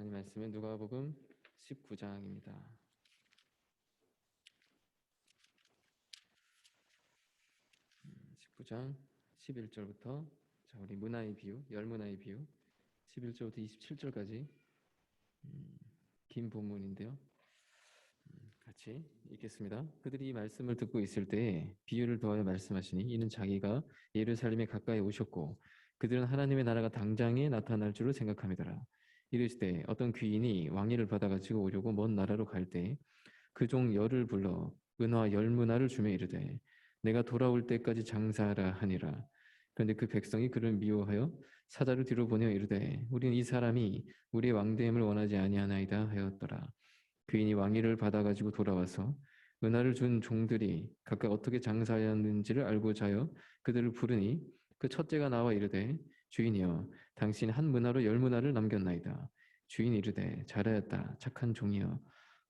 하나님 말씀은 누가복음 19장입니다. 19장 11절부터 우리 문화의 비유, 열문화의 비유 11절부터 27절까지 긴 본문인데요. 같이 읽겠습니다. 그들이 이 말씀을 듣고 있을 때에 비유를 더하여 말씀하시니 이는 자기가 예루살렘에 가까이 오셨고 그들은 하나님의 나라가 당장에 나타날 줄을 생각함이더라. 이르시되 어떤 귀인이 왕위를 받아가지고 오려고 먼 나라로 갈 때 그 종 열을 불러 은화 열문화를 주며 이르되 내가 돌아올 때까지 장사하라 하니라. 그런데 그 백성이 그를 미워하여 사자를 뒤로 보내어 이르되 우리는 이 사람이 우리의 왕됨을 원하지 아니하나이다 하였더라. 귀인이 왕위를 받아가지고 돌아와서 은화를 준 종들이 각각 어떻게 장사하였는지를 알고자 하여 그들을 부르니 그 첫째가 나와 이르되 주인이여 당신이 한 문화로 열 문화를 남겼나이다. 주인이 이르되 잘하였다 착한 종이여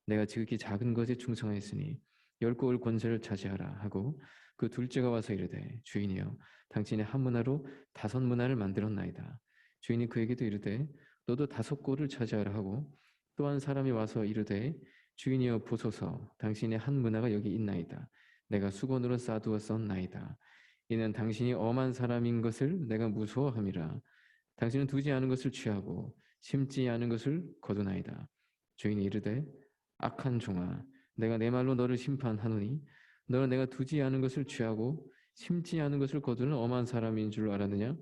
내가 지극히 작은 것에 충성하였으니 열고 올 권세를 차지하라 하고 그 둘째가 와서 이르되 주인이여 당신이 한 문화로 5문화를 만들었나이다. 주인이 그에게도 이르되 너도 5골을 차지하라 하고 또 한 사람이 와서 이르되 주인이여 보소서 당신의 한 문화가 여기 있나이다. 내가 수건으로 싸두었었나이다. 이는 당신이 엄한 사람인 것을 내가 무서워함이라. 당신은 두지 않은 것을 취하고 심지 않은 것을 거두나이다. 주인이 이르되 악한 종아 내가 내 말로 너를 심판하노니 너는 내가 두지 않은 것을 취하고 심지 않은 것을 거두는 엄한 사람인 줄 알았느냐?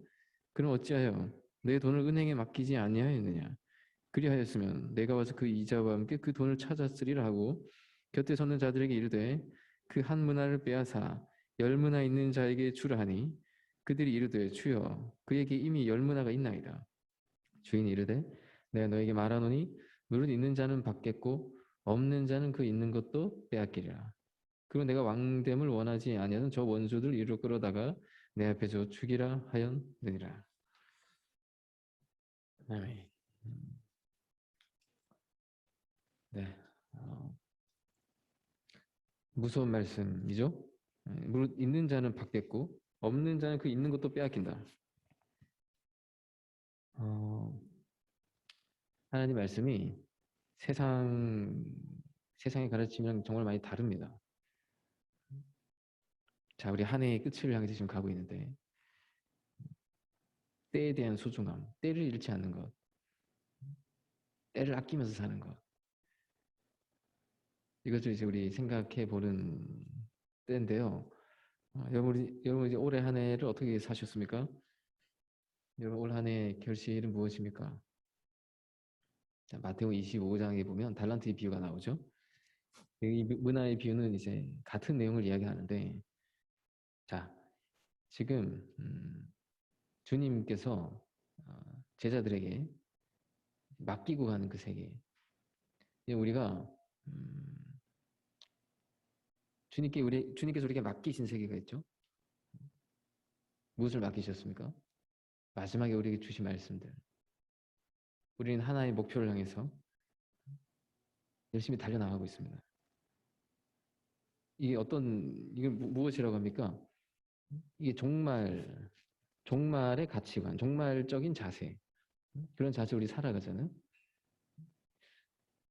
그럼 어찌하여 내 돈을 은행에 맡기지 아니하였느냐? 그리하였으면 내가 와서 그 이자와 함께 그 돈을 찾았으리라 하고 곁에 서는 자들에게 이르되 그 한 문화를 빼앗아 10문화 있는 자에게 주라 하니 그들이 이르되 주여 그에게 이미 10문화가 있나이다. 주인이 이르되 내가 너에게 말하노니 무릇 있는 자는 받겠고 없는 자는 그 있는 것도 빼앗기리라. 그리고 내가 왕됨을 원하지 아니하는 저 원수들 이리로 끌어다가 내 앞에서 죽이라 하였느니라. 아멘. 네, 무서운 말씀이죠. 무릇 있는 자는 받겠고 없는 자는 그 있는 것도 빼앗긴다. 하나님 말씀이 세상의 가르침이랑 정말 많이 다릅니다. 자, 우리 한 해의 끝을 향해서 지금 가고 있는데 때에 대한 소중함, 때를 잃지 않는 것, 때를 아끼면서 사는 것. 이것을 이제 우리 생각해 보는 때인데요. 여러분 이제 올해 한 해를 어떻게 사셨습니까? 여러분 올 한 해 결실은 무엇입니까? 자, 마태오 25장에 보면 달란트의 비유가 나오죠. 이 문화의 비유는 이제 같은 내용을 이야기하는데, 자, 지금 주님께서 제자들에게 맡기고 가는 그 세계. 우리가 주님께서 우리에게 맡기신 세계가 있죠. 무엇을 맡기셨습니까? 마지막에 우리에게 주신 말씀들. 우리는 하나의 목표를 향해서 열심히 달려나가고 있습니다. 이게 무엇이라고 합니까? 이게 종말의 가치관, 종말적인 자세. 그런 자세 우리 살아가잖아요.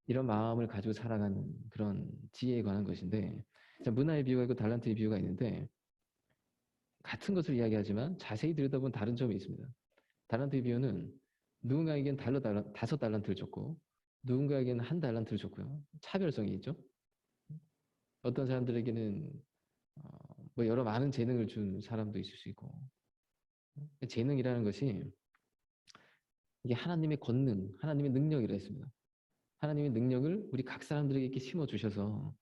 이런 마음을 가지고 살아가는 그런 지혜에 관한 것인데, 문화의 비유가 있고 달란트의 비유가 있는데, 같은 것을 이야기하지만 자세히 들여다보면 다른 점이 있습니다. 달란트의 비유는 누군가에겐 5달란트를 줬고, 누군가에게는 1달란트를 줬고요. 차별성이 있죠. 어떤 사람들에게는 뭐 여러 많은 재능을 준 사람도 있을 수 있고, 재능이라는 것이 이게 하나님의 권능, 하나님의 능력이라 했습니다. 하나님의 능력을 우리 각 사람들에게 이렇게 심어주셔서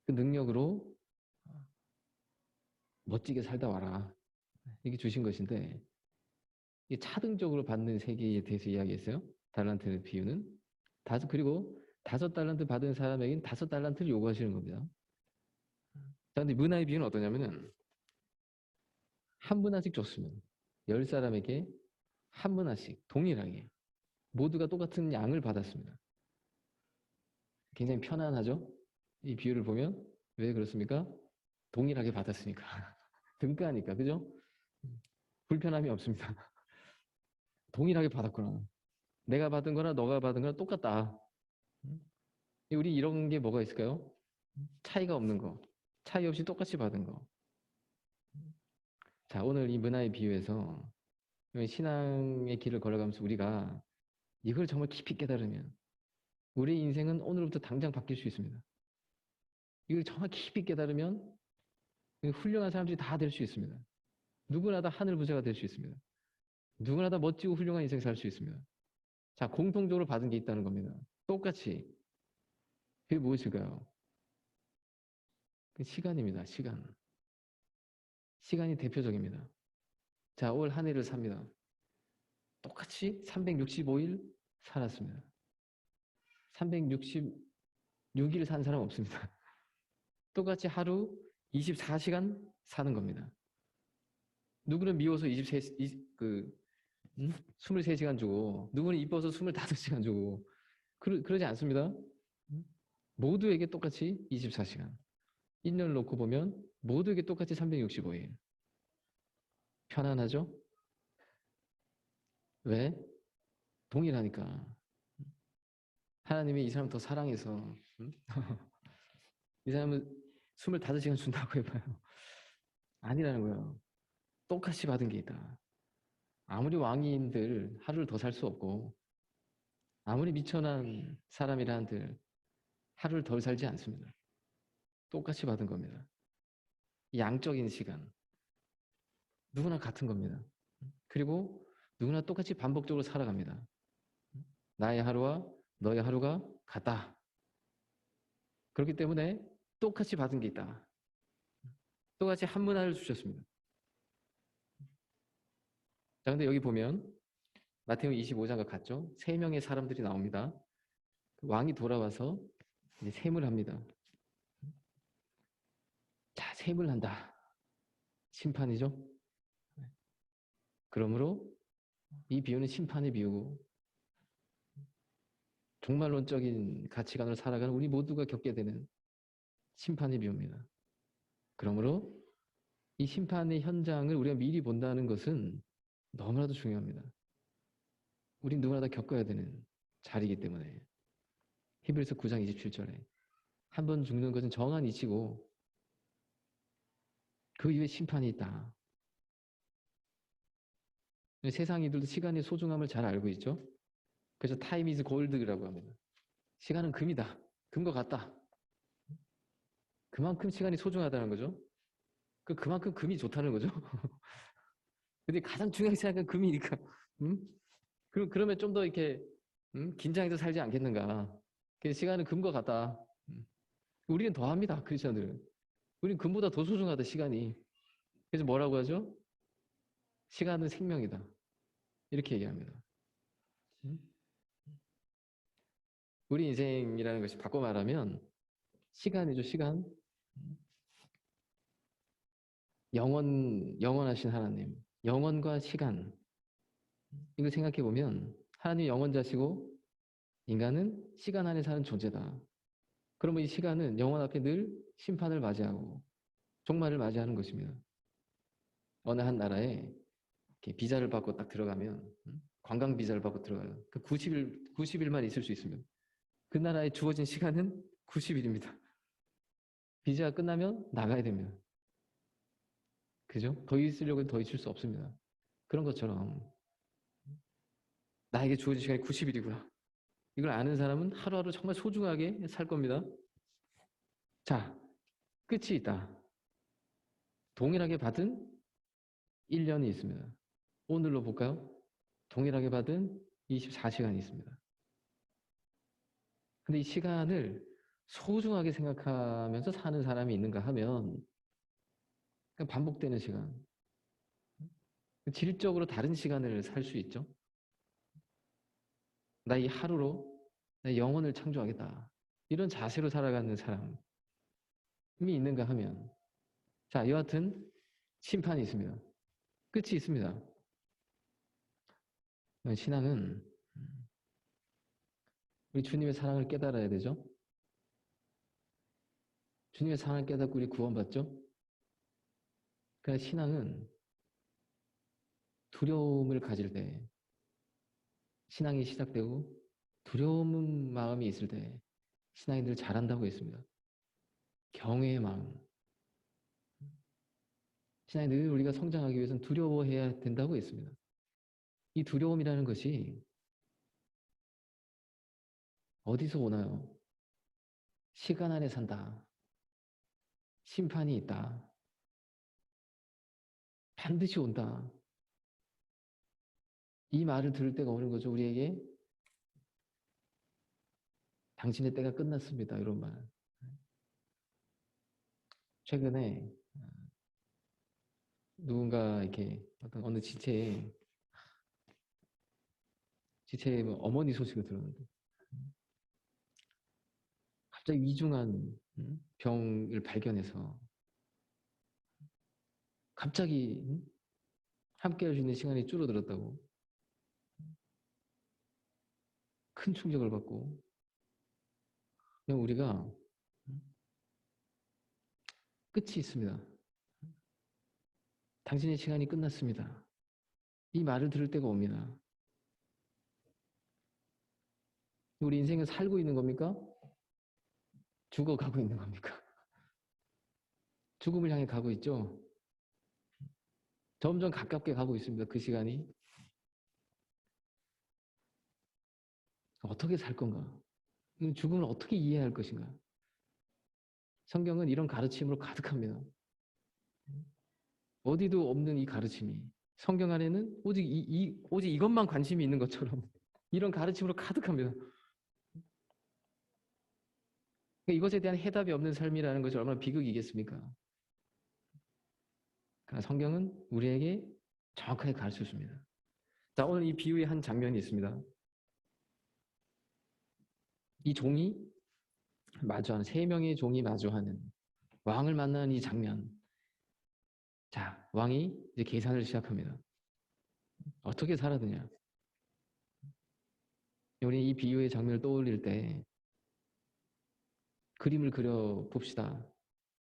그 능력으로 멋지게 살다 와라. 이게 주신 것인데 이게 차등적으로 받는 세계에 대해서 이야기했어요. 달란트의 비유는. 그리고 5달란트 받은 사람에게는 5달란트를 요구하시는 겁니다. 자, 근데 문화의 비유는 어떠냐면은 한 문화씩 줬으면 10사람에게 한 문화씩 동일하게 모두가 똑같은 양을 받았습니다. 굉장히 편안하죠? 이 비유를 보면 왜 그렇습니까? 동일하게 받았으니까. 등가하니까, 그죠? 불편함이 없습니다. 동일하게 받았구나. 내가 받은 거나 너가 받은 거나 똑같다. 우리 이런 게 뭐가 있을까요? 차이가 없는 거. 차이 없이 똑같이 받은 거. 자, 오늘 이 문화의 비유에서 신앙의 길을 걸어가면서 우리가 이걸 정말 깊이 깨달으면 우리 인생은 오늘부터 당장 바뀔 수 있습니다. 이걸 정말 깊이 깨달으면 훌륭한 사람들이 다 될 수 있습니다. 누구나 다 하늘 부자가 될 수 있습니다. 누구나 다 멋지고 훌륭한 인생 살 수 있습니다. 자, 공통적으로 받은 게 있다는 겁니다. 똑같이. 그게 무엇일까요? 그 시간입니다. 시간. 시간이 대표적입니다. 자, 올 한 해를 삽니다. 똑같이 365일 살았습니다. 366일 산 사람 없습니다. 똑같이 하루 24시간 사는 겁니다. 누구는 미워서 23시간 주고, 누구는 이뻐서 25시간 주고, 그러지 않습니다. 모두에게 똑같이 24시간. 1년을 놓고 보면 모두에게 똑같이 365일. 편안하죠? 왜? 동일하니까. 하나님이 이 사람 더 사랑해서 이 사람은 25시간 준다고 해봐요. 아니라는 거예요. 똑같이 받은 게 있다. 아무리 왕인들 하루를 더 살 수 없고 아무리 미천한 사람이라 한들 하루를 덜 살지 않습니다. 똑같이 받은 겁니다. 양적인 시간. 누구나 같은 겁니다. 그리고 누구나 똑같이 반복적으로 살아갑니다. 나의 하루와 너의 하루가 같다. 그렇기 때문에 똑같이 받은 게 있다. 똑같이 한 문화를 주셨습니다. 자, 근데 여기 보면 마태복음 25장과 같죠? 3명의 사람들이 나옵니다. 왕이 돌아와서 이제 셈을 합니다. 자, 셈을 한다. 심판이죠? 그러므로 이 비유는 심판의 비유고 종말론적인 가치관을 살아가는 우리 모두가 겪게 되는 심판의 비유입니다. 그러므로 이 심판의 현장을 우리가 미리 본다는 것은 너무나도 중요합니다. 우린 누구나 다 겪어야 되는 자리이기 때문에. 히브리서 9장 27절에 한 번 죽는 것은 정한 이치고 그 이후에 심판이 있다. 세상 이들도 시간의 소중함을 잘 알고 있죠. 그래서 타임 이즈 골드라고 합니다. 시간은 금이다. 금과 같다. 그만큼 시간이 소중하다는 거죠. 그만큼 금이 좋다는 거죠. 근데 가장 중요하게 생각하는 금이니까. 그러면 좀 더 이렇게 긴장해서 살지 않겠는가. 시간은 금과 같다. 우리는 더합니다. 크리스천들은. 우리는 금보다 더 소중하다. 시간이. 그래서 뭐라고 하죠? 시간은 생명이다. 이렇게 얘기합니다. 우리 인생이라는 것이 바꿔 말하면 시간이죠. 시간. 영원하신 하나님. 영원과 시간. 이걸 생각해 보면 하나님이 영원자시고 인간은 시간 안에 사는 존재다. 그러면 이 시간은 영원 앞에 늘 심판을 맞이하고 종말을 맞이하는 것입니다. 어느 한 나라에 비자를 받고 딱 들어가면 관광 비자를 받고 들어가요. 그 90일만 있을 수 있습니다. 그 나라에 주어진 시간은 90일입니다. 비자가 끝나면 나가야 됩니다. 그죠? 더 있으려고 더 있을 수 없습니다. 그런 것처럼 나에게 주어진 시간이 90일이구나. 이걸 아는 사람은 하루하루 정말 소중하게 살 겁니다. 자, 끝이 있다. 동일하게 받은 1년이 있습니다. 오늘로 볼까요? 동일하게 받은 24시간이 있습니다. 근데 이 시간을 소중하게 생각하면서 사는 사람이 있는가 하면 반복되는 시간. 질적으로 다른 시간을 살 수 있죠. 나 이 하루로 내 영혼을 창조하겠다. 이런 자세로 살아가는 사람이 있는가 하면 자, 여하튼 심판이 있습니다. 끝이 있습니다. 신앙은 우리 주님의 사랑을 깨달아야 되죠. 주님의 사랑을 깨닫고 우리 구원받죠. 그러나 신앙은 두려움을 가질 때 신앙이 시작되고 두려운 마음이 있을 때 신앙이 늘 자란다고 했습니다. 경외의 마음. 신앙이 늘 우리가 성장하기 위해서는 두려워해야 된다고 했습니다. 이 두려움이라는 것이 어디서 오나요? 시간 안에 산다. 심판이 있다. 반드시 온다. 이 말을 들을 때가 오는 거죠. 우리에게 당신의 때가 끝났습니다. 이런 말. 최근에 누군가 이렇게 어떤 어느 지체에 뭐 어머니 소식을 들었는데 갑자기 위중한 병을 발견해서 갑자기 함께 할 수 있는 시간이 줄어들었다고 큰 충격을 받고 그냥 우리가 끝이 있습니다. 당신의 시간이 끝났습니다. 이 말을 들을 때가 옵니다. 우리 인생을 살고 있는 겁니까? 죽어가고 있는 겁니까? 죽음을 향해 가고 있죠? 점점 가깝게 가고 있습니다. 그 시간이. 어떻게 살 건가? 죽음을 어떻게 이해할 것인가? 성경은 이런 가르침으로 가득합니다. 어디도 없는 이 가르침이 성경 안에는 오직 오직 이것만 관심이 있는 것처럼 이런 가르침으로 가득합니다. 이것에 대한 해답이 없는 삶이라는 것이 얼마나 비극이겠습니까? 그러니까 성경은 우리에게 정확하게 가르쳐 줍니다. 자, 오늘 이 비유의 한 장면이 있습니다. 이 종이 마주하는, 3명의 종이 마주하는 왕을 만나는 이 장면. 자, 왕이 이제 계산을 시작합니다. 어떻게 살아야 되냐? 우리 이 비유의 장면을 떠올릴 때 그림을 그려 봅시다.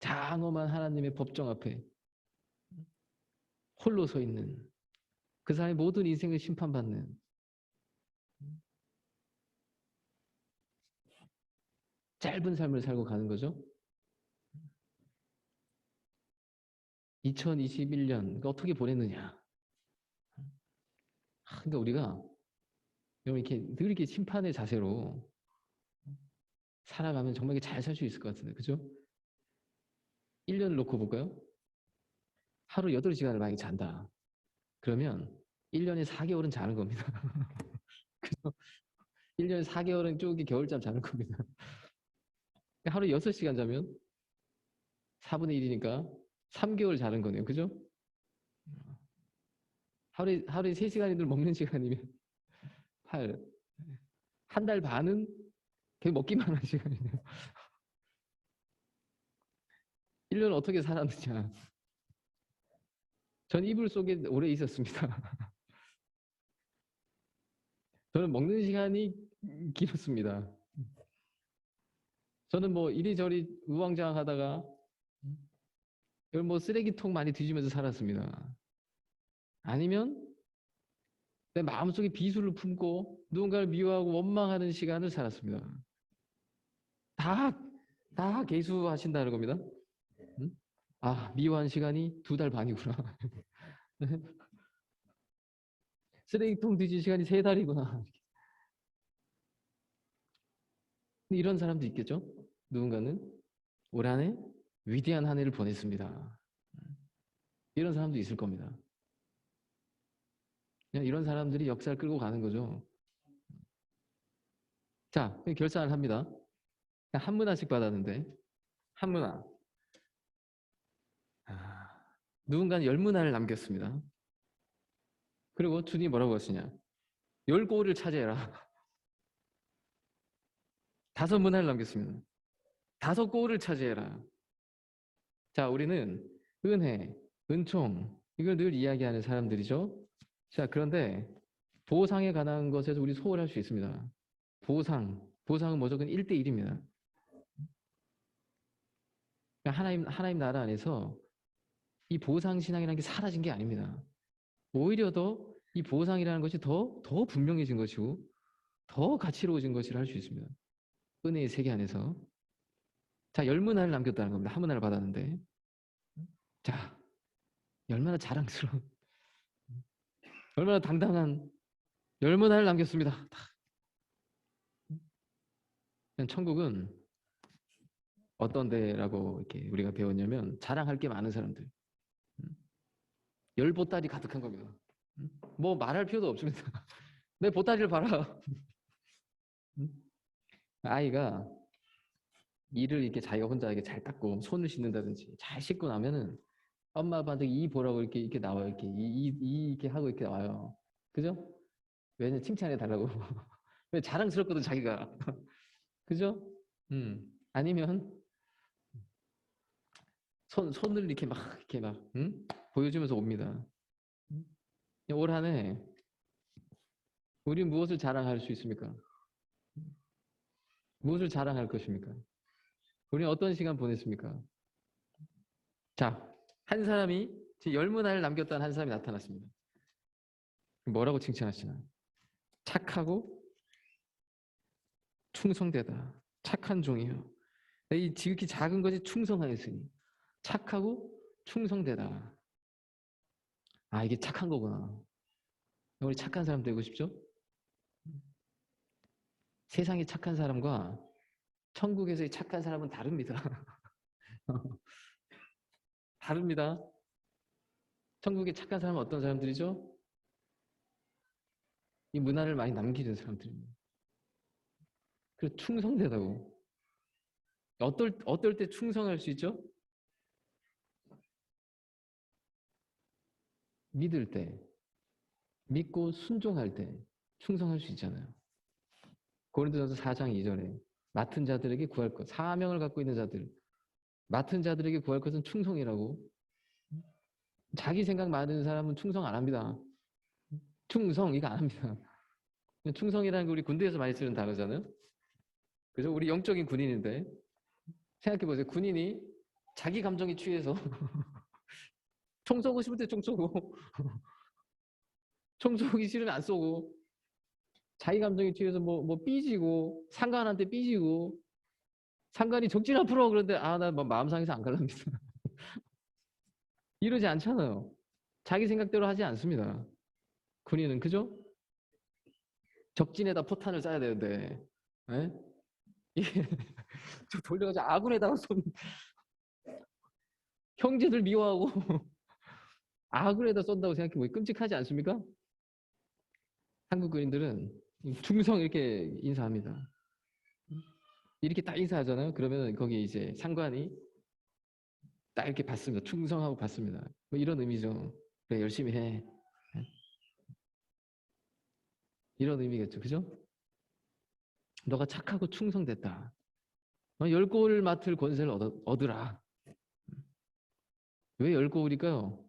장엄한 하나님의 법정 앞에 홀로 서 있는 그 사람의 모든 인생을 심판받는 짧은 삶을 살고 가는 거죠. 2021년 어떻게 보냈느냐? 그러니까 우리가 이렇게 늘 이렇게 심판의 자세로 살아가면 정말 잘 살 수 있을 것 같은데, 그죠? 1년을 놓고 볼까요? 하루 8시간을 만약에 잔다. 그러면 1년에 4개월은 자는 겁니다. 그죠? 1년에 4개월은 쭉 겨울잠 자는 겁니다. 하루 6시간 자면 4분의 1이니까 3개월 자는 거네요. 그죠? 하루에 3시간이 늘 먹는 시간이면 8. 한 달 반은 계속 먹기만 하는 시간이네요. 1년 어떻게 살았느냐. 전 이불 속에 오래 있었습니다. 저는 먹는 시간이 길었습니다. 저는 뭐 이리저리 우왕좌왕하다가 뭐 쓰레기통 많이 뒤지면서 살았습니다. 아니면 내 마음속에 비수를 품고 누군가를 미워하고 원망하는 시간을 살았습니다. 다 개수하신다는 겁니다. 아, 미워한 시간이 2달 반이구나. 쓰레기통 뒤진 시간이 3달이구나. 이런 사람도 있겠죠? 누군가는 올 한 해 위대한 한 해를 보냈습니다. 이런 사람도 있을 겁니다. 그냥 이런 사람들이 역사를 끌고 가는 거죠. 자, 결산을 합니다. 한 문화씩 받았는데 한 문화. 누군가는 10문화를 남겼습니다. 그리고 주님이 뭐라고 하시냐? 10골을 차지해라. 5문화를 남겼습니다. 5골을 차지해라. 자, 우리는 은혜, 은총 이걸 늘 이야기하는 사람들이죠. 자, 그런데 보상에 관한 것에서 우리 소홀할 수 있습니다. 보상은 무조건 1대1입니다. 하나님 나라 안에서 이 보상신앙이라는 게 사라진 게 아닙니다. 오히려 더 이 보상이라는 것이 더 분명해진 것이고 더 가치로워진 것이라 할 수 있습니다. 은혜의 세계 안에서. 자, 열문화를 남겼다는 겁니다. 한문화를 받았는데. 자, 얼마나 자랑스러운, 얼마나 당당한 열문화를 남겼습니다. 천국은 어떤 데라고 이렇게 우리가 배웠냐면 자랑할 게 많은 사람들. 열보따리 가득한 겁니다. 뭐 말할 필요도 없습니다. 내 보따리를 봐라. 아이가 이를 이렇게 자기가 혼자 이렇게 잘 닦고 손을 씻는다든지 잘 씻고 나면은 엄마 아빠한테 이 보라고 이렇게 나와요. 이렇게 하고 이렇게 나와요. 그죠? 왜냐면 칭찬해 달라고. 왜 자랑스럽거든 자기가. 그죠? 아니면 손을 이렇게 막 보여주면서 옵니다. 올 한 해 우리 무엇을 자랑할 수 있습니까? 무엇을 자랑할 것입니까? 우리는 어떤 시간 보냈습니까? 자, 한 사람이 열문화를 남겼다는 한 사람이 나타났습니다. 뭐라고 칭찬하시나요? 착하고 충성되다. 착한 종이요. 이 지극히 작은 것이 충성하였으니 착하고 충성되다. 아, 이게 착한 거구나. 우리 착한 사람 되고 싶죠? 세상에 착한 사람과 천국에서의 착한 사람은 다릅니다. 다릅니다. 천국의 착한 사람은 어떤 사람들이죠? 이 문화를 많이 남기는 사람들입니다. 그래서 충성되다고. 어떨 때 충성할 수 있죠? 믿을 때, 믿고 순종할 때 충성할 수 있잖아요. 고린도전서 4장 2절에 맡은 자들에게 구할 것, 사명을 갖고 있는 자들, 맡은 자들에게 구할 것은 충성이라고. 자기 생각 많은 사람은 충성 안 합니다. 충성 이거 안 합니다. 충성이라는 게 우리 군대에서 많이 쓰는 단어잖아요. 그래서 우리 영적인 군인인데 생각해 보세요. 군인이 자기 감정에 취해서 총 쏘고 싶을 때 총 쏘고 총 쏘기 싫으면 안 쏘고 자기 감정에 취해서 뭐 삐지고 상관한테 삐지고 상관이 적진 앞으로 그런데 나 뭐 마음 상해서 안 갈랍니다. 이러지 않잖아요. 자기 생각대로 하지 않습니다. 군인은 그죠? 적진에다 포탄을 쏴야 되는데 에? 이게 저 돌려가지고 아군에다가 쏜 형제들 미워하고 아군에다 쏜다고 생각해보기 끔찍하지 않습니까? 한국 군인들은 충성 이렇게 인사합니다. 이렇게 딱 인사하잖아요. 그러면 거기 이제 상관이 딱 이렇게 받습니다. 충성하고 받습니다. 뭐 이런 의미죠. 그래 열심히 해. 이런 의미겠죠. 그죠? 너가 착하고 충성됐다. 10골 맡을 권세를 얻으라. 왜 10골일까요?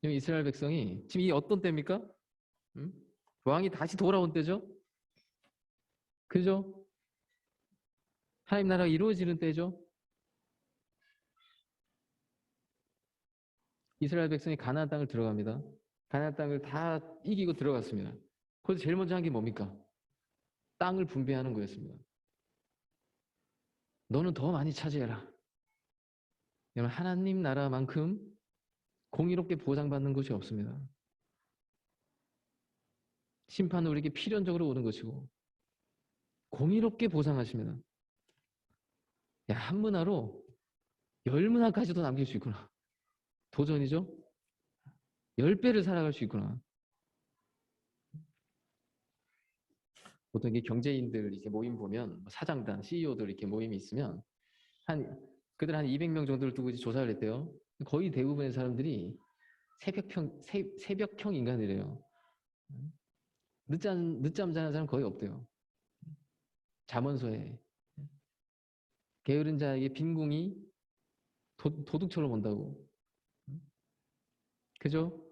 이스라엘 백성이 지금 이 어떤 때입니까? 왕이 다시 돌아온 때죠? 그죠? 하나님 나라가 이루어지는 때죠? 이스라엘 백성이 가나안 땅을 들어갑니다. 가나안 땅을 다 이기고 들어갔습니다. 거기서 제일 먼저 한 게 뭡니까? 땅을 분배하는 거였습니다. 너는 더 많이 차지해라. 여러분 하나님 나라만큼 공의롭게 보상받는 것이 없습니다. 심판은 우리에게 필연적으로 오는 것이고 공의롭게 보상하십니다. 야, 한 문화로 10문화까지도 남길 수 있구나. 도전이죠? 10배를 살아갈 수 있구나. 보통 이게 경제인들 이렇게 모임 보면 사장단, CEO들 이렇게 모임이 있으면 그들 한 200명 정도를 두고 이제 조사를 했대요. 거의 대부분의 사람들이 새벽형 인간이래요. 늦잠 자는 사람 거의 없대요. 잠원소에 게으른 자에게 빈궁이 도둑처럼 온다고. 그죠?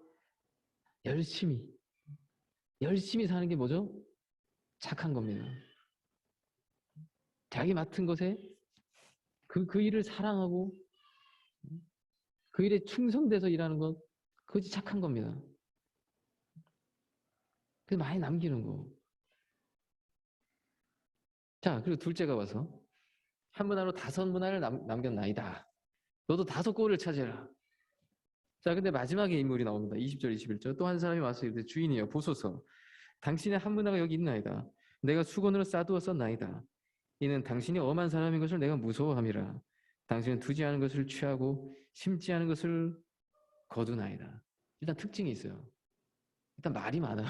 열심히 사는 게 뭐죠? 착한 겁니다. 자기 맡은 것에 그 일을 사랑하고 그 일에 충성돼서 일하는 것, 그것이 착한 겁니다. 그래서 많이 남기는 거. 자, 그리고 둘째가 와서 한 문화로 5문화를 남겼나이다. 너도 5골을 차지해라. 자, 근데 마지막에 인물이 나옵니다. 20절, 21절. 또 한 사람이 와서 이르되 주인이여 보소서. 당신의 한 문화가 여기 있나이다. 내가 수건으로 싸두어 썼나이다. 이는 당신이 엄한 사람인 것을 내가 무서워함이라. 당신은 두지 않은 것을 취하고 심지 않은 것을 거두나이다. 일단 특징이 있어요. 일단 말이 많아요.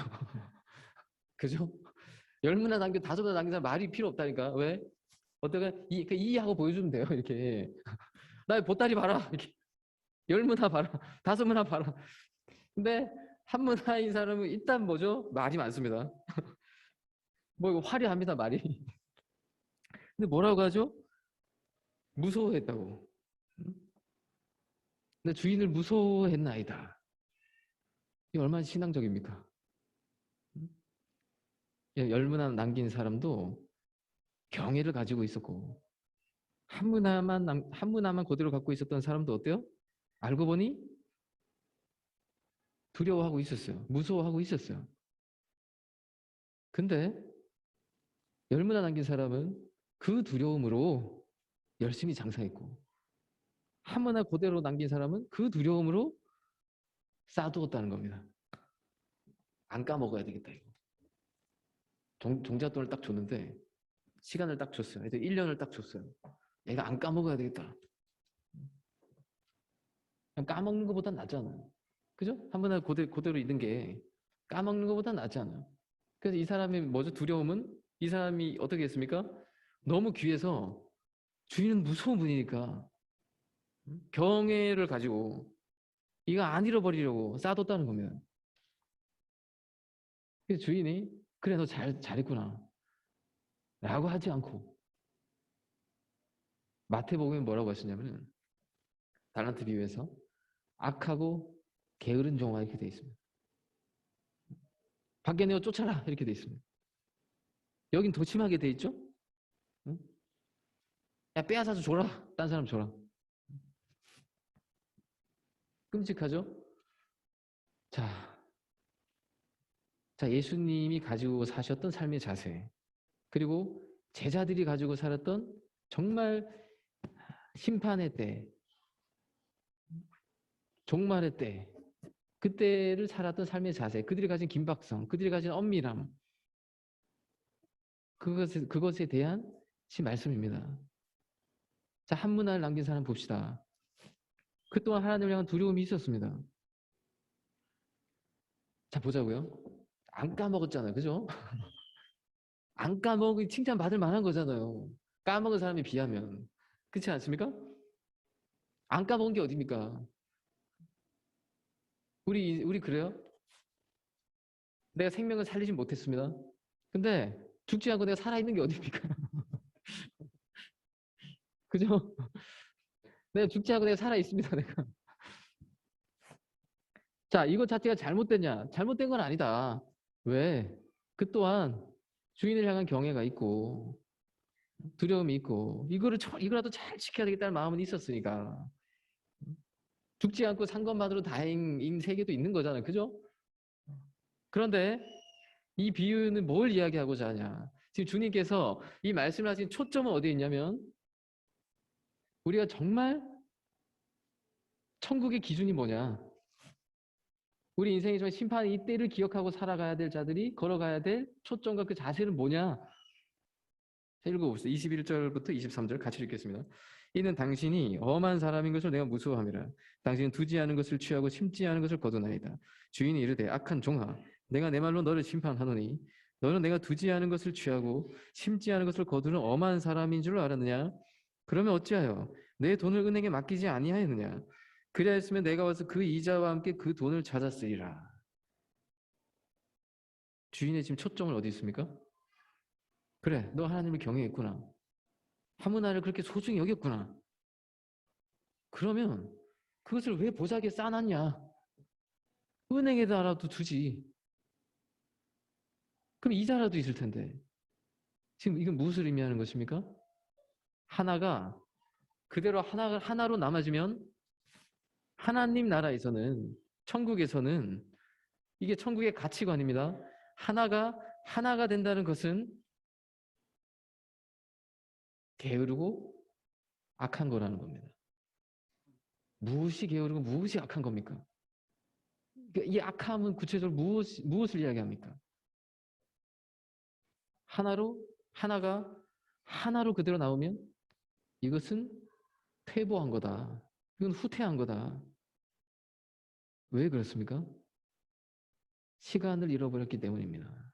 그죠? 10문화 남겨 5문화 남긴 사람 말이 필요 없다니까. 왜? 어떻게 이해하고 보여주면 돼요. 이렇게 나의 보따리 봐라. 이렇게 10문화 봐라. 5문화 봐라. 근데 한 문화인 사람은 일단 뭐죠? 말이 많습니다. 뭐 이거 화려합니다. 말이. 근데 뭐라고 하죠? 무서워했다고. 근데 주인을 무서워했나이다. 이게 얼마나 신앙적입니까? 10문화 남긴 사람도 경애를 가지고 있었고 한 문화만 그대로 갖고 있었던 사람도 어때요? 알고 보니 두려워하고 있었어요. 무서워하고 있었어요. 근데 10문화 남긴 사람은 그 두려움으로 열심히 장사했고 한 문화 그대로 남긴 사람은 그 두려움으로 쌓아두었다는 겁니다. 안 까먹어야 되겠다 이거. 종잣돈을 딱 줬는데 시간을 딱 줬어요. 1년을 딱 줬어요. 얘가 안 까먹어야 되겠다. 그냥 까먹는 것보단 낫잖아요. 그죠? 한 번에 그대로 있는 게 까먹는 것보단 낫잖아요. 그래서 이 사람의 뭐죠? 두려움은 이 사람이 어떻게 했습니까? 너무 귀해서 주인은 무서운 분이니까 경애를 가지고 이거 안 잃어버리려고 쌓아뒀다는 겁니다. 그래서 주인이 그래 너 잘했구나 라고 하지 않고 마태복음에 뭐라고 하시냐면 달란트 비유에서 악하고 게으른 종아 이렇게 돼 있습니다. 밖에 내어 쫓아라 이렇게 돼 있습니다. 여긴 더 심하게 돼 있죠? 응? 야 빼앗아서 줘라. 딴 사람 줘라. 끔찍하죠? 자, 예수님이 가지고 사셨던 삶의 자세 그리고 제자들이 가지고 살았던 정말 심판의 때 종말의 때 그때를 살았던 삶의 자세 그들이 가진 긴박성 그들이 가진 엄밀함 그것에 대한 말씀입니다. 자, 한 문화를 남긴 사람 봅시다. 그동안 하나님을 향한 두려움이 있었습니다. 자, 보자고요. 안 까먹었잖아요. 그죠? 안 까먹으니 칭찬받을 만한 거잖아요. 까먹은 사람에 비하면. 그렇지 않습니까? 안 까먹은 게 어딥니까? 우리 그래요? 내가 생명을 살리지 못했습니다. 근데 죽지 않고 내가 살아있는 게 어딥니까? 그죠? 내가 죽지 않고 내가 살아있습니다. 내가. 자, 이것 자체가 잘못됐냐? 잘못된 건 아니다. 왜? 그 또한 주인을 향한 경애가 있고 두려움이 있고 이거라도 잘 지켜야 되겠다는 마음은 있었으니까 죽지 않고 산 것만으로 다행인 세계도 있는 거잖아요. 그죠? 그런데 이 비유는 뭘 이야기하고자 하냐? 지금 주님께서 이 말씀을 하신 초점은 어디에 있냐면 우리가 정말 천국의 기준이 뭐냐? 우리 인생에 정말 심판의 이때를 기억하고 살아가야 될 자들이 걸어가야 될 초점과 그 자세는 뭐냐? 읽어봅시다. 21절부터 23절 같이 읽겠습니다. 이는 당신이 엄한 사람인 것을 내가 무서워함이라. 당신은 두지 않은 것을 취하고 심지 않은 것을 거두나이다. 주인이 이르되 악한 종아 내가 내 말로 너를 심판하노니 너는 내가 두지 않은 것을 취하고 심지 않은 것을 거두는 엄한 사람인 줄 알았느냐? 그러면 어찌하여 내 돈을 은행에 맡기지 아니하였느냐? 그리하였으면 내가 와서 그 이자와 함께 그 돈을 찾았으리라. 주인의 지금 초점은 어디 있습니까? 그래, 너 하나님을 경외했구나. 한 문화를 그렇게 소중히 여겼구나. 그러면 그것을 왜 보자기에 쌓아놨냐? 은행에다라도 두지. 그럼 이자라도 있을 텐데. 지금 이건 무엇을 의미하는 것입니까? 하나가 그대로 하나로 남아지면 하나님 나라에서는 천국에서는 이게 천국의 가치관입니다. 하나가 된다는 것은 게으르고 악한 거라는 겁니다. 무엇이 게으르고 무엇이 악한 겁니까? 이 악함은 구체적으로 무엇을 이야기합니까? 하나로 그대로 나오면 이것은 퇴보한 거다. 이건 후퇴한 거다. 왜 그렇습니까? 시간을 잃어버렸기 때문입니다.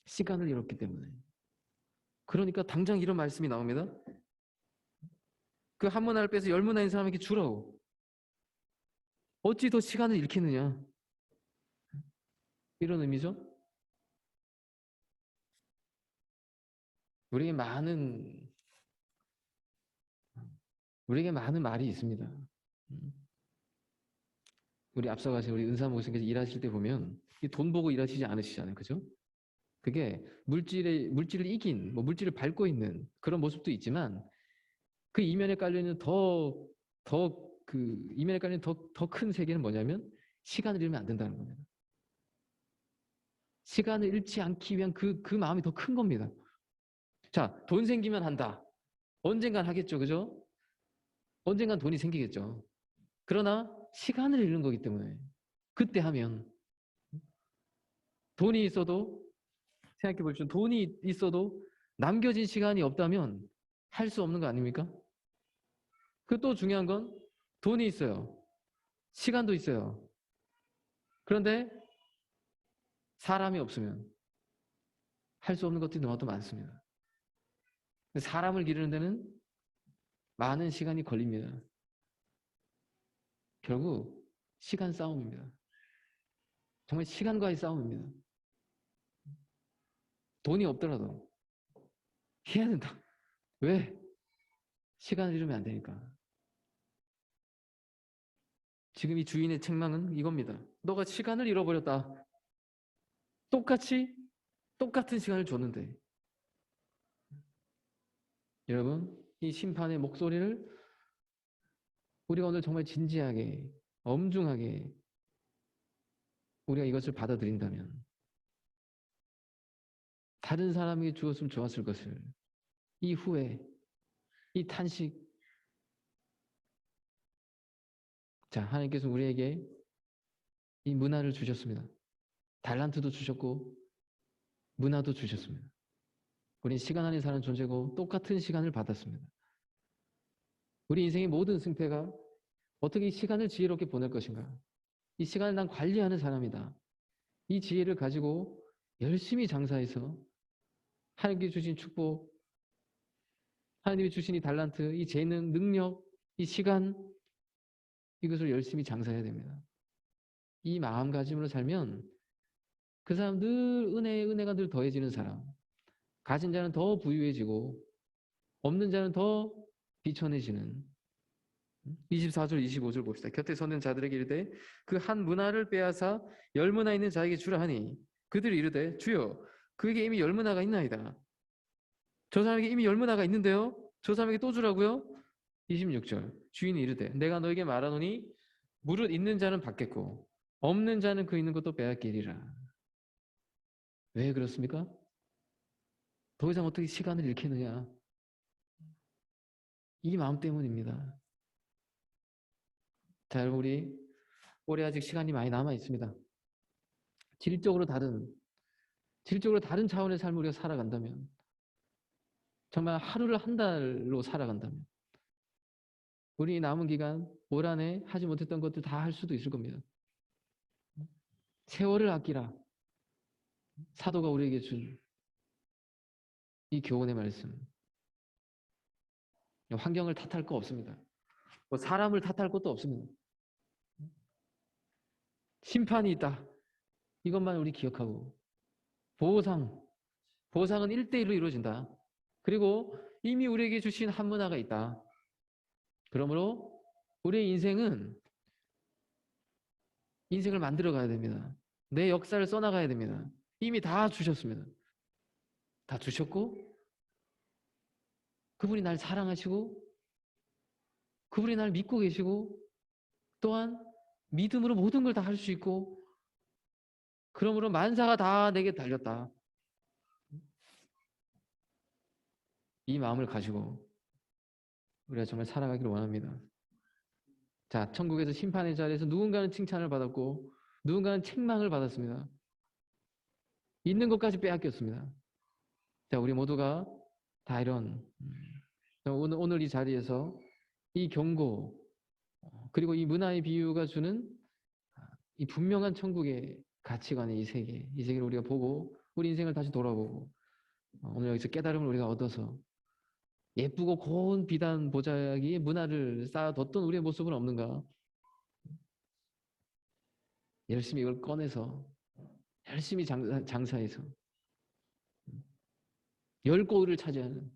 시간을 잃었기 때문에. 그러니까 당장 이런 말씀이 나옵니다. 그 한 문화를 빼서 10문화인 사람에게 주라고. 어찌 더 시간을 잃겠느냐. 이런 의미죠. 우리에게 많은 말이 있습니다. 우리 앞서가신 우리 은사 목사님께서 일하실 때 보면 돈 보고 일하시지 않으시잖아요. 그죠? 그게 물질을 이긴, 물질을 밟고 있는 그런 모습도 있지만 그 이면에 깔려있는 더 큰 세계는 뭐냐면 시간을 잃으면 안 된다는 겁니다. 시간을 잃지 않기 위한 그 마음이 더 큰 겁니다. 자, 돈 생기면 한다. 언젠간 하겠죠. 그죠? 언젠간 돈이 생기겠죠. 그러나 시간을 잃는 거기 때문에 그때 하면 돈이 있어도 생각해 보시죠. 돈이 있어도 남겨진 시간이 없다면 할 수 없는 거 아닙니까? 그 또 중요한 건 돈이 있어요. 시간도 있어요. 그런데 사람이 없으면 할 수 없는 것들이 너무나도 많습니다. 사람을 기르는 데는 많은 시간이 걸립니다. 결국 시간 싸움입니다. 정말 시간과의 싸움입니다. 돈이 없더라도 해야 된다. 왜? 시간을 잃으면 안 되니까. 지금 이 주인의 책망은 이겁니다. 너가 시간을 잃어버렸다. 똑같은 시간을 줬는데. 여러분, 이 심판의 목소리를 우리가 오늘 정말 진지하게, 엄중하게 우리가 이것을 받아들인다면 다른 사람에게 주었으면 좋았을 것을 이 후에 이 탄식, 자, 하나님께서 우리에게 이 문화를 주셨습니다. 달란트도 주셨고 문화도 주셨습니다. 우리는 시간 안에 사는 존재고 똑같은 시간을 받았습니다. 우리 인생의 모든 승패가 어떻게 이 시간을 지혜롭게 보낼 것인가? 이 시간을 난 관리하는 사람이다. 이 지혜를 가지고 열심히 장사해서 하나님께 주신 축복, 하나님이 주신 이 달란트, 이 재능, 능력, 이 시간, 이것을 열심히 장사해야 됩니다. 이 마음가짐으로 살면 그 사람 늘 은혜가 늘 더해지는 사람, 가진 자는 더 부유해지고 없는 자는 더 비천해지는 24절 25절 봅시다. 곁에 서는 자들에게 이르되 그 한 문화를 빼앗아 10문화 있는 자에게 주라 하니 그들이 이르되 주여 그에게 이미 10문화가 있나이다. 저 사람에게 이미 10문화가 있는데요. 저 사람에게 또 주라고요? 26절 주인이 이르되 내가 너에게 말하노니 무릇 있는 자는 받겠고 없는 자는 그 있는 것도 빼앗기리라. 왜 그렇습니까? 더 이상 어떻게 시간을 잃겠느냐? 이 마음 때문입니다. 자, 여러분 우리 올해 아직 시간이 많이 남아 있습니다. 질적으로 다른 차원의 삶을 우리가 살아간다면, 정말 하루를 한 달로 살아간다면 우리 남은 기간 올 한해 하지 못했던 것들 다 할 수도 있을 겁니다. 세월을 아끼라. 사도가 우리에게 준 이 교훈의 말씀. 환경을 탓할 거 없습니다. 사람을 탓할 것도 없습니다. 심판이 있다. 이것만 우리 기억하고 보상은 1대1로 이루어진다. 그리고 이미 우리에게 주신 한 문화가 있다. 그러므로 우리의 인생을 만들어 가야 됩니다. 내 역사를 써나가야 됩니다. 이미 다 주셨습니다. 다 주셨고 그분이 날 사랑하시고 그분이 날 믿고 계시고 또한 믿음으로 모든 걸 다 할 수 있고 그러므로 만사가 다 내게 달렸다. 이 마음을 가지고 우리가 정말 살아가기를 원합니다. 자, 천국에서 심판의 자리에서 누군가는 칭찬을 받았고 누군가는 책망을 받았습니다. 있는 것까지 빼앗겼습니다. 자, 우리 모두가 다 이런 오늘 이 자리에서 이 경고 그리고 이 문화의 비유가 주는 이 분명한 천국의 가치관의 이 세계를 우리가 보고 우리 인생을 다시 돌아보고 오늘 여기서 깨달음을 우리가 얻어서 예쁘고 고운 비단 보자기에 문화를 쌓아뒀던 우리의 모습은 없는가? 열심히 이걸 꺼내서 열심히 장사해서 열 고을을 차지하는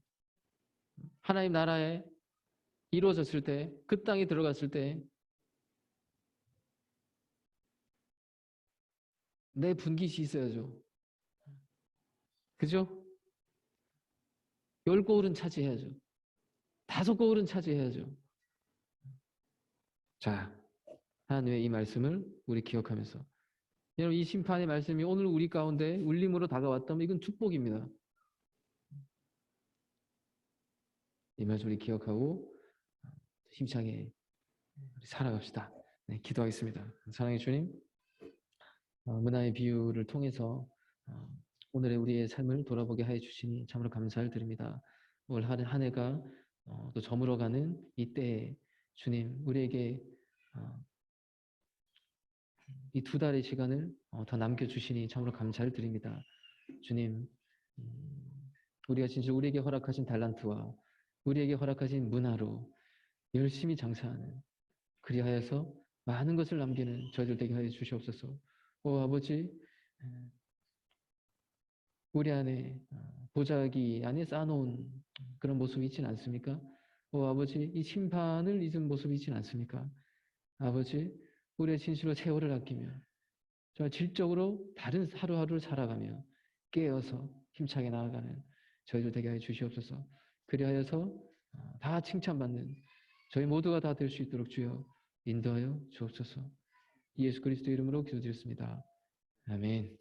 하나님 나라에 이루어졌을 때, 그 땅에 들어갔을 때 내 분깃이 있어야죠. 그죠? 열 고을은 차지해야죠. 다섯 고을은 차지해야죠. 자, 하나님의 이 말씀을 우리 기억하면서 여러분 이 심판의 말씀이 오늘 우리 가운데 울림으로 다가왔다면 이건 축복입니다. 이 말씀 우리 기억하고 힘차게 살아갑시다. 네, 기도하겠습니다. 사랑의 주님, 문화의 비유를 통해서 오늘의 우리의 삶을 돌아보게 하여 주시니 참으로 감사를 드립니다. 올 한 해가 또 저물어가는 이때에 주님 우리에게 이 2달의 시간을 더 남겨주시니 참으로 감사를 드립니다. 주님, 우리가 진짜 우리에게 허락하신 달란트와 우리에게 허락하신 문화로 열심히 장사하는 그리하여서 많은 것을 남기는 저희들 되게 하여 주시옵소서. 오 아버지, 우리 안에 보자기 안에 쌓아놓은 그런 모습이 있지는 않습니까? 오 아버지, 이 심판을 잊은 모습이 있지는 않습니까? 아버지, 우리의 진실로 세월을 아끼며 정말 질적으로 다른 하루하루를 살아가며 깨어서 힘차게 나아가는 저희들 되게 하여 주시옵소서. 그리하여서 다 칭찬받는 저희 모두가 다 될 수 있도록 주여 인도하여 주옵소서. 예수 그리스도 이름으로 기도드렸습니다. 아멘.